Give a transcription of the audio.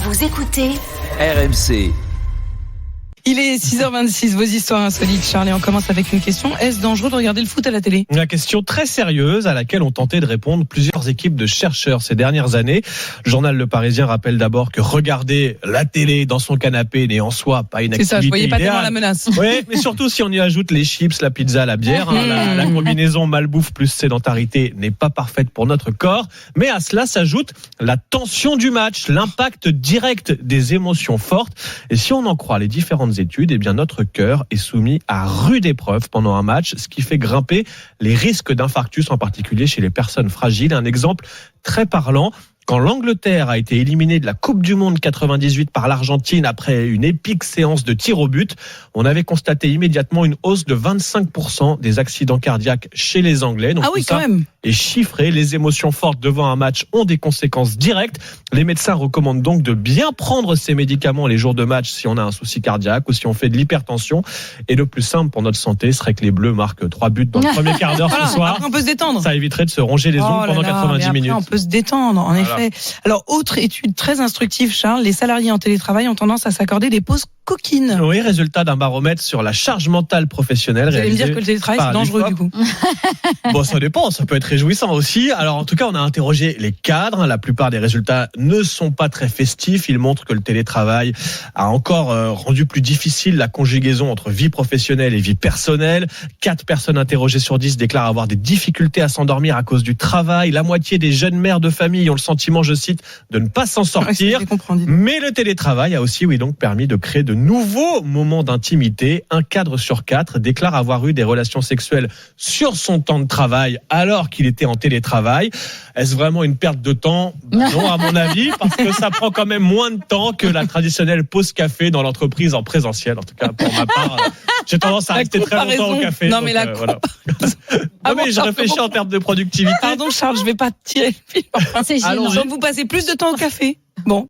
Vous écoutez RMC. Il est 6h26, vos histoires insolites, Charles, et on commence avec une question. Est-ce dangereux de regarder le foot à la télé ? Une question très sérieuse à laquelle ont tenté de répondre plusieurs équipes de chercheurs ces dernières années. Le journal Le Parisien rappelle d'abord que regarder la télé dans son canapé n'est en soi pas une activité idéale. C'est ça, je voyais pas tellement la menace. Oui, mais surtout si on y ajoute les chips, la pizza, la bière. La combinaison malbouffe plus sédentarité n'est pas parfaite pour notre corps. Mais à cela s'ajoute la tension du match, l'impact direct des émotions fortes. Et si on en croit les différentes études, eh bien notre cœur est soumis à rude épreuve pendant un match, ce qui fait grimper les risques d'infarctus, en particulier chez les personnes fragiles. Un exemple très parlant: quand l'Angleterre a été éliminée de la Coupe du Monde 98 par l'Argentine après une épique séance de tir au but, on avait constaté immédiatement une hausse de 25% des accidents cardiaques chez les Anglais. Donc quand même. Est chiffré. Les émotions fortes devant un match ont des conséquences directes. Les médecins recommandent donc de bien prendre ces médicaments les jours de match si on a un souci cardiaque ou si on fait de l'hypertension. Et le plus simple pour notre santé serait que les Bleus marquent 3 buts dans le premier quart d'heure ce soir. Après, on peut se détendre. Ça éviterait de se ronger les ongles pendant 90 minutes. On peut se détendre, en effet. Alors, autre étude très instructive, Charles, les salariés en télétravail ont tendance à s'accorder des pauses coquines. Oui, résultat d'un baromètre sur la charge mentale professionnelle. Vous allez me dire que le télétravail, c'est dangereux, du coup. Bon, ça dépend, ça peut être réjouissant aussi. Alors, en tout cas, on a interrogé les cadres. La plupart des résultats ne sont pas très festifs. Ils montrent que le télétravail a encore rendu plus difficile la conjugaison entre vie professionnelle et vie personnelle. 4 personnes interrogées sur 10 déclarent avoir des difficultés à s'endormir à cause du travail. La moitié des jeunes mères de famille ont le sentiment, je cite, de ne pas s'en sortir. Mais le télétravail a aussi, donc permis de créer de nouveaux moments d'intimité. 1 cadre sur 4 déclare avoir eu des relations sexuelles sur son temps de travail alors qu'il était en télétravail. Est-ce vraiment une perte de temps ? Non, à mon avis, parce que ça prend quand même moins de temps que la traditionnelle pause café dans l'entreprise en présentiel. En tout cas, pour ma part, j'ai tendance à rester très longtemps au café. Non, mais voilà. Mais je réfléchis en termes de productivité. Pardon, Charles, je vais pas tirer le film. C'est gênant. Donc, vous passez plus de temps au café. Bon.